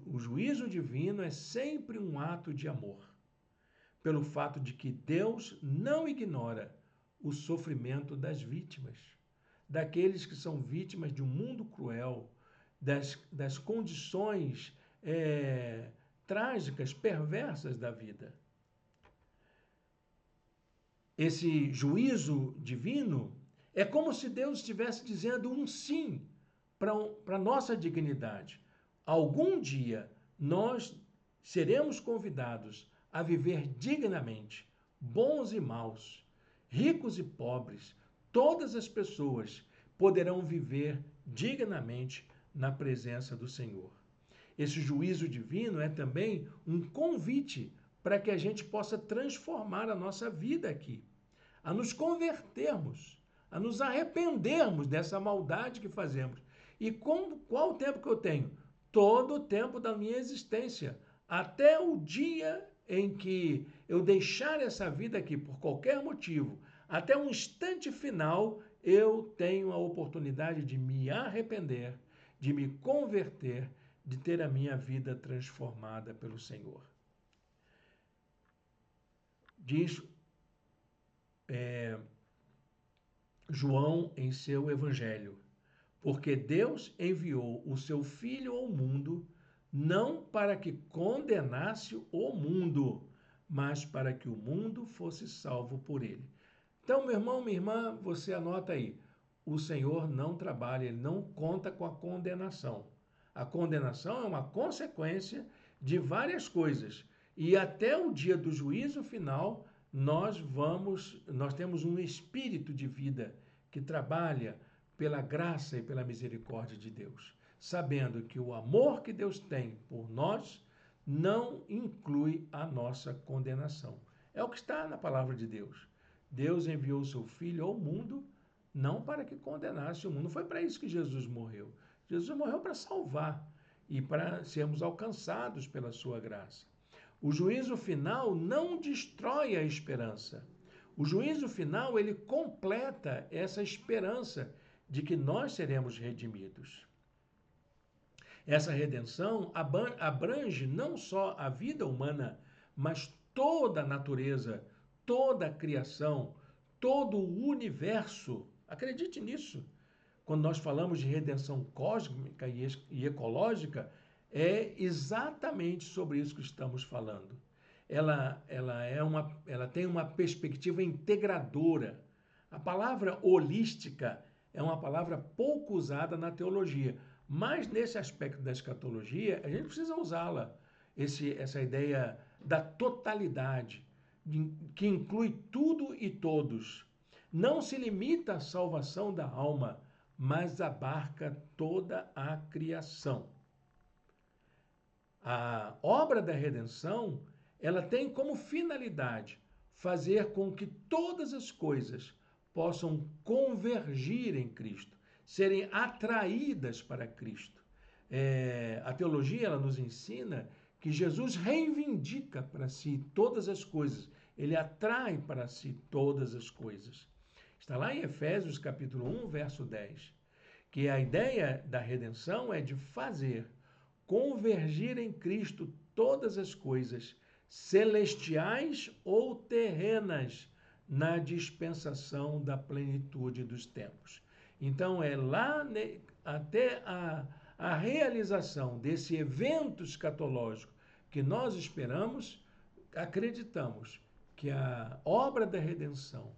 O juízo divino é sempre um ato de amor, pelo fato de que Deus não ignora o sofrimento das vítimas, daqueles que são vítimas de um mundo cruel, das condições trágicas, perversas da vida. Esse juízo divino é como se Deus estivesse dizendo um sim para a nossa dignidade. Algum dia nós seremos convidados a viver dignamente, bons e maus, ricos e pobres, todas as pessoas poderão viver dignamente na presença do Senhor. Esse juízo divino é também um convite para que a gente possa transformar a nossa vida aqui, a nos convertermos, a nos arrependermos dessa maldade que fazemos. E qual o tempo que eu tenho? Todo o tempo da minha existência, até o dia em que eu deixar essa vida aqui por qualquer motivo, até um instante final, eu tenho a oportunidade de me arrepender, de me converter, de ter a minha vida transformada pelo Senhor. Diz João em seu evangelho, porque Deus enviou o seu Filho ao mundo, não para que condenasse o mundo, mas para que o mundo fosse salvo por ele. Então, meu irmão, minha irmã, você anota aí, o Senhor não trabalha, ele não conta com a condenação. A condenação é uma consequência de várias coisas. E até o dia do juízo final, nós temos um espírito de vida que trabalha pela graça e pela misericórdia de Deus, sabendo que o amor que Deus tem por nós não inclui a nossa condenação. É o que está na palavra de Deus. Deus enviou o seu Filho ao mundo, não para que condenasse o mundo. Não foi para isso que Jesus morreu. Jesus morreu para salvar e para sermos alcançados pela sua graça. O juízo final não destrói a esperança. O juízo final, ele completa essa esperança de que nós seremos redimidos. Essa redenção abrange não só a vida humana, mas toda a natureza, toda a criação, todo o universo. Acredite nisso. Quando nós falamos de redenção cósmica e ecológica, é exatamente sobre isso que estamos falando. Ela tem uma perspectiva integradora. A palavra holística é uma palavra pouco usada na teologia, mas nesse aspecto da escatologia, a gente precisa usá-la. Essa ideia da totalidade, que inclui tudo e todos. Não se limita à salvação da alma, mas abarca toda a criação. A obra da redenção, ela tem como finalidade fazer com que todas as coisas possam convergir em Cristo, serem atraídas para Cristo. A teologia, ela nos ensina que Jesus reivindica para si todas as coisas, ele atrai para si todas as coisas. Está lá em Efésios capítulo 1, verso 10, que a ideia da redenção é de fazer convergir em Cristo todas as coisas, celestiais ou terrenas, na dispensação da plenitude dos tempos. Então, é lá até a realização desse evento escatológico que nós esperamos, acreditamos que a obra da redenção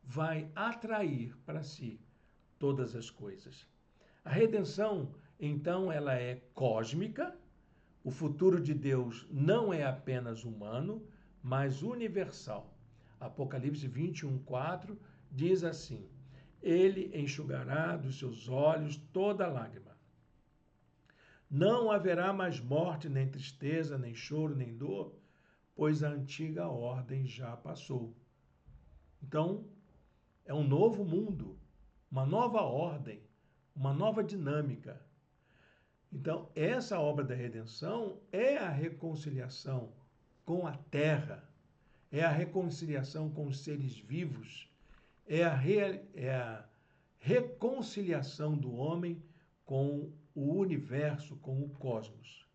vai atrair para si todas as coisas. A redenção, então, ela é cósmica. O futuro de Deus não é apenas humano, mas universal. Apocalipse 21:4 diz assim: Ele enxugará dos seus olhos toda lágrima. Não haverá mais morte, nem tristeza, nem choro, nem dor, pois a antiga ordem já passou. Então, é um novo mundo, uma nova ordem, uma nova dinâmica. Então, essa obra da redenção é a reconciliação com a terra, é a reconciliação com os seres vivos, é a reconciliação do homem com o universo, com o cosmos.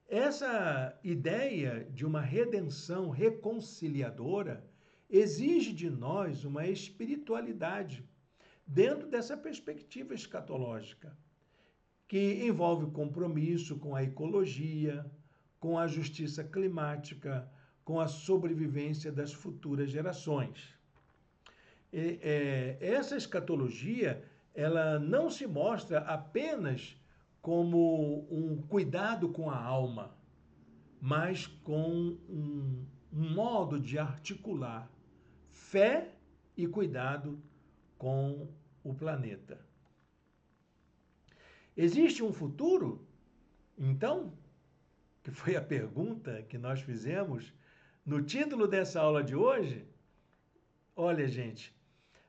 Essa ideia de uma redenção reconciliadora exige de nós uma espiritualidade dentro dessa perspectiva escatológica, que envolve compromisso com a ecologia, com a justiça climática, com a sobrevivência das futuras gerações. Essa escatologia, ela não se mostra apenas como um cuidado com a alma, mas com um modo de articular fé e cuidado com o planeta. Existe um futuro, então? Que foi a pergunta que nós fizemos no título dessa aula de hoje. Olha, gente,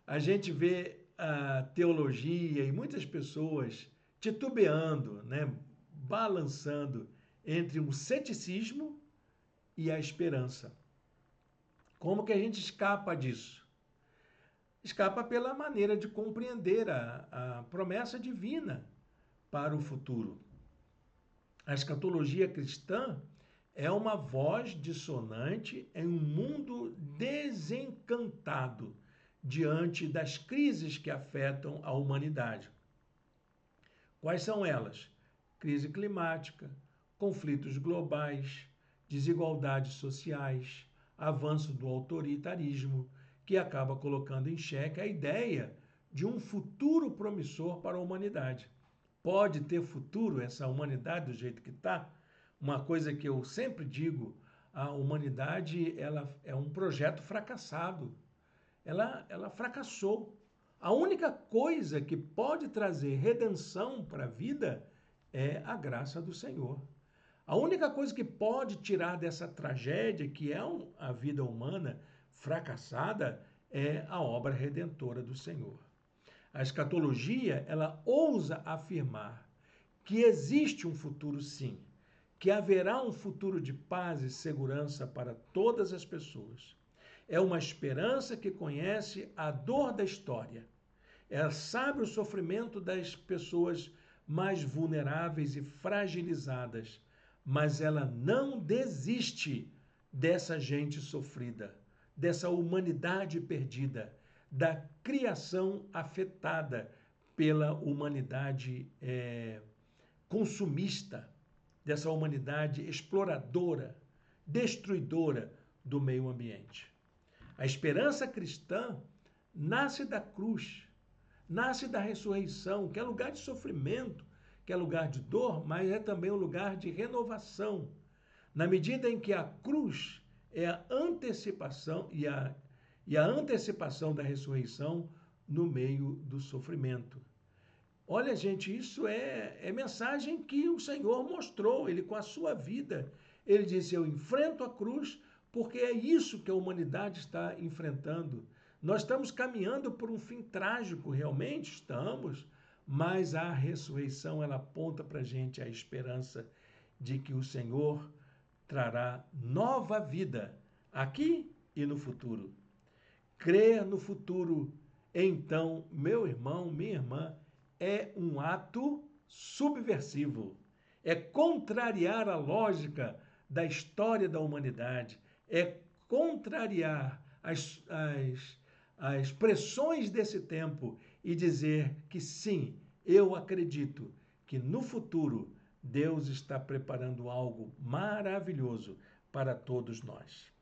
a gente vê a teologia e muitas pessoas titubeando, né, balançando entre um ceticismo e a esperança. Como que a gente escapa disso? Escapa pela maneira de compreender a promessa divina para o futuro. A escatologia cristã é uma voz dissonante em um mundo desencantado diante das crises que afetam a humanidade. Quais são elas? Crise climática, conflitos globais, desigualdades sociais, avanço do autoritarismo, que acaba colocando em xeque a ideia de um futuro promissor para a humanidade. Pode ter futuro essa humanidade do jeito que está? Uma coisa que eu sempre digo, a humanidade ela é um projeto fracassado. Ela fracassou. A única coisa que pode trazer redenção para a vida é a graça do Senhor. A única coisa que pode tirar dessa tragédia que é a vida humana fracassada é a obra redentora do Senhor. A escatologia, ela ousa afirmar que existe um futuro sim, que haverá um futuro de paz e segurança para todas as pessoas. É uma esperança que conhece a dor da história. Ela sabe o sofrimento das pessoas mais vulneráveis e fragilizadas, mas ela não desiste dessa gente sofrida, dessa humanidade perdida, da criação afetada pela humanidade consumista, dessa humanidade exploradora, destruidora do meio ambiente. A esperança cristã nasce da cruz, nasce da ressurreição, que é lugar de sofrimento, que é lugar de dor, mas é também um lugar de renovação. Na medida em que a cruz é a antecipação e a antecipação da ressurreição no meio do sofrimento. Olha, gente, isso é mensagem que o Senhor mostrou, ele com a sua vida. Ele disse, eu enfrento a cruz porque é isso que a humanidade está enfrentando. Nós estamos caminhando por um fim trágico, realmente estamos, mas a ressurreição, ela aponta para a gente a esperança de que o Senhor trará nova vida aqui e no futuro. Crer no futuro, então, meu irmão, minha irmã, é um ato subversivo. É contrariar a lógica da história da humanidade. É contrariar as pressões desse tempo e dizer que sim, eu acredito que no futuro Deus está preparando algo maravilhoso para todos nós.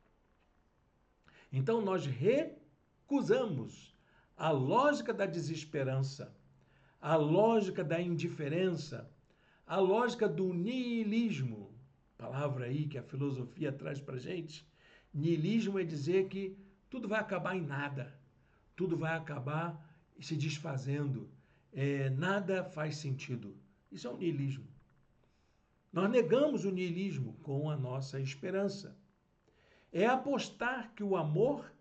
Então nós recusamos a lógica da desesperança, a lógica da indiferença, a lógica do niilismo, palavra aí que a filosofia traz para a gente. Niilismo é dizer que tudo vai acabar em nada, tudo vai acabar se desfazendo, nada faz sentido. Isso é o niilismo. Nós negamos o niilismo com a nossa esperança. É apostar que o amor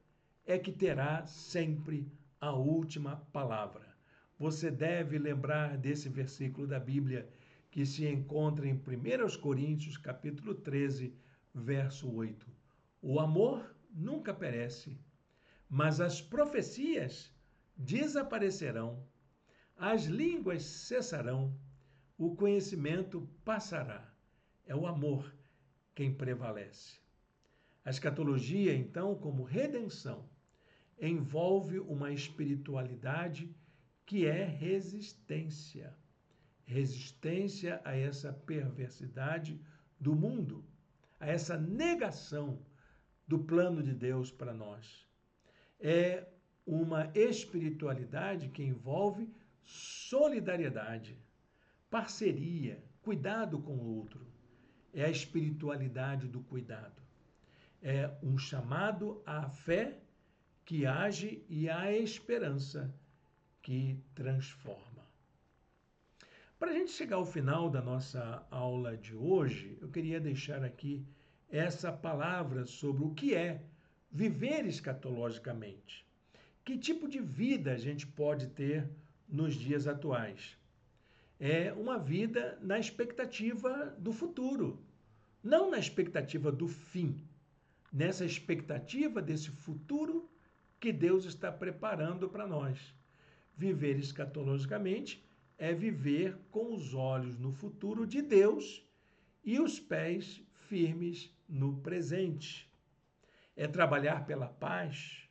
é que terá sempre a última palavra. Você deve lembrar desse versículo da Bíblia que se encontra em 1 Coríntios, capítulo 13, verso 8. O amor nunca perece, mas as profecias desaparecerão, as línguas cessarão, o conhecimento passará. É o amor quem prevalece. A escatologia, então, como redenção, envolve uma espiritualidade que é resistência. Resistência a essa perversidade do mundo, a essa negação do plano de Deus para nós. É uma espiritualidade que envolve solidariedade, parceria, cuidado com o outro. É a espiritualidade do cuidado. É um chamado à fé que age e à esperança que transforma. Para a gente chegar ao final da nossa aula de hoje, eu queria deixar aqui essa palavra sobre o que é viver escatologicamente. Que tipo de vida a gente pode ter nos dias atuais? É uma vida na expectativa do futuro, não na expectativa do fim, nessa expectativa desse futuro que Deus está preparando para nós. Viver escatologicamente é viver com os olhos no futuro de Deus e os pés firmes no presente. É trabalhar pela paz,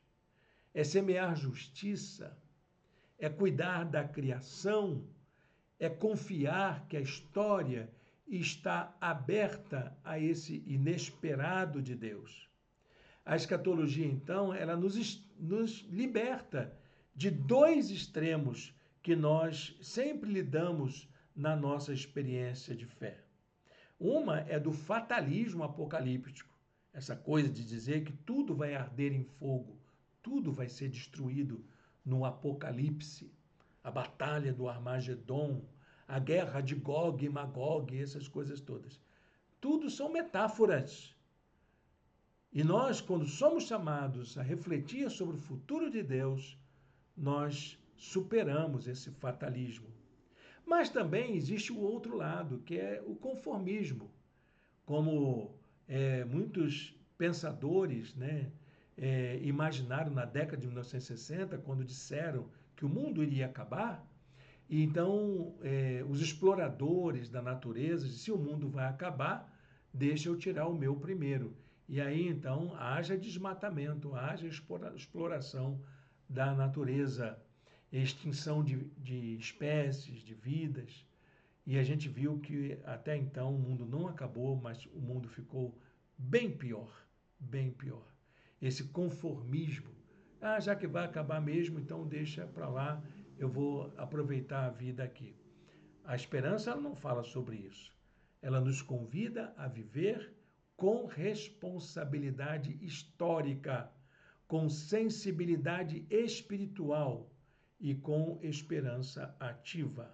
é semear justiça, é cuidar da criação, é confiar que a história está aberta a esse inesperado de Deus. A escatologia, então, ela nos liberta de dois extremos que nós sempre lidamos na nossa experiência de fé. Uma é do fatalismo apocalíptico, essa coisa de dizer que tudo vai arder em fogo, tudo vai ser destruído no Apocalipse, a batalha do Armagedon, a guerra de Gog e Magog, essas coisas todas. Tudo são metáforas. E nós, quando somos chamados a refletir sobre o futuro de Deus, nós superamos esse fatalismo. Mas também existe o outro lado, que é o conformismo. Como muitos pensadores imaginaram na década de 1960, quando disseram que o mundo iria acabar, e então os exploradores da natureza disseram, se o mundo vai acabar, deixa eu tirar o meu primeiro. E aí, então, haja desmatamento, haja exploração da natureza, extinção de espécies, de vidas. E a gente viu que até então o mundo não acabou, mas o mundo ficou bem pior, bem pior. Esse conformismo, já que vai acabar mesmo, então deixa para lá, eu vou aproveitar a vida aqui. A esperança, ela não fala sobre isso. Ela nos convida a viver com responsabilidade histórica, com sensibilidade espiritual e com esperança ativa.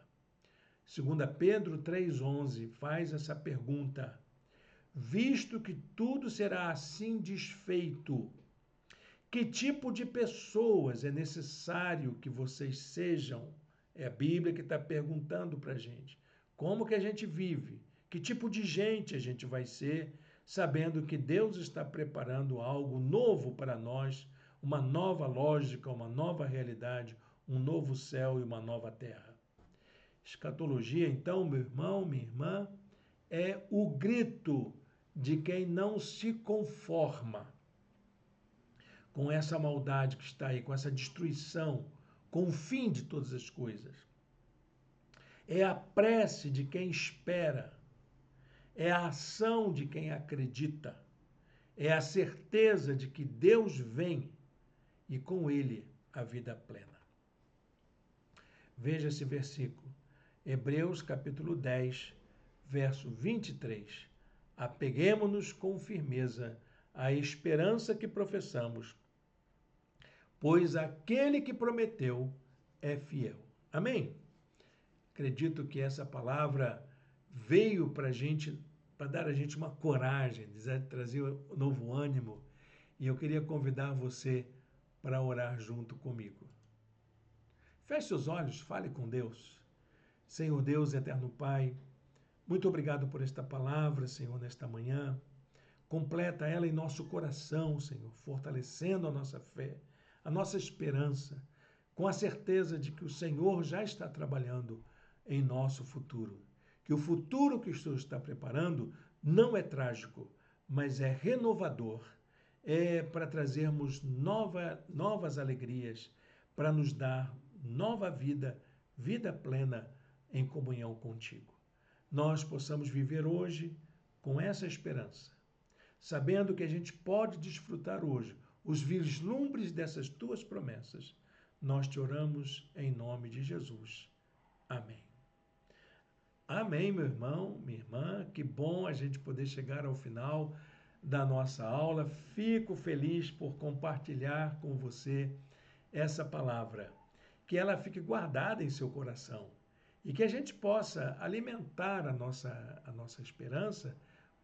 2 Pedro 3,11 faz essa pergunta. Visto que tudo será assim desfeito, que tipo de pessoas é necessário que vocês sejam? É a Bíblia que está perguntando para a gente. Como que a gente vive? Que tipo de gente a gente vai ser, sabendo que Deus está preparando algo novo para nós, uma nova lógica, uma nova realidade, um novo céu e uma nova terra. Escatologia, então, meu irmão, minha irmã, é o grito de quem não se conforma com essa maldade que está aí, com essa destruição, com o fim de todas as coisas. É a prece de quem espera, é a ação de quem acredita, é a certeza de que Deus vem e com ele a vida plena. Veja esse versículo, Hebreus capítulo 10, verso 23. Apeguemo-nos com firmeza à esperança que professamos, pois aquele que prometeu é fiel. Amém? Acredito que essa palavra veio para a gente, para dar a gente uma coragem, trazer um novo ânimo. E eu queria convidar você para orar junto comigo. Feche seus olhos, fale com Deus. Senhor Deus, eterno Pai, muito obrigado por esta palavra, Senhor, nesta manhã. Completa ela em nosso coração, Senhor, fortalecendo a nossa fé, a nossa esperança, com a certeza de que o Senhor já está trabalhando em nosso futuro. Que o futuro que o Senhor está preparando não é trágico, mas é renovador. É para trazermos novas alegrias, para nos dar nova vida, vida plena em comunhão contigo. Nós possamos viver hoje com essa esperança, sabendo que a gente pode desfrutar hoje os vislumbres dessas tuas promessas. Nós te oramos em nome de Jesus. Amém. Amém, meu irmão, minha irmã. Que bom a gente poder chegar ao final da nossa aula. Fico feliz por compartilhar com você essa palavra. Que ela fique guardada em seu coração e que a gente possa alimentar a nossa esperança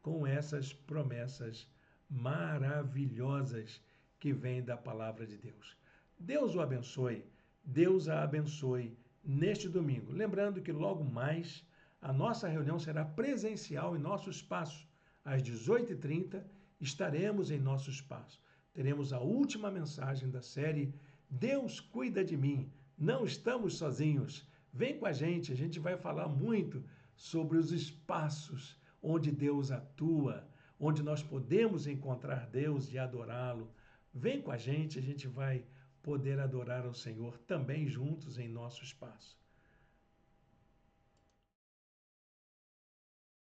com essas promessas maravilhosas que vêm da palavra de Deus. Deus o abençoe, Deus a abençoe neste domingo. Lembrando que logo mais a nossa reunião será presencial em nosso espaço. Às 18h30 estaremos em nosso espaço. Teremos a última mensagem da série Deus cuida de mim, não estamos sozinhos. Vem com a gente vai falar muito sobre os espaços onde Deus atua, onde nós podemos encontrar Deus e adorá-lo. Vem com a gente vai poder adorar ao Senhor também juntos em nosso espaço.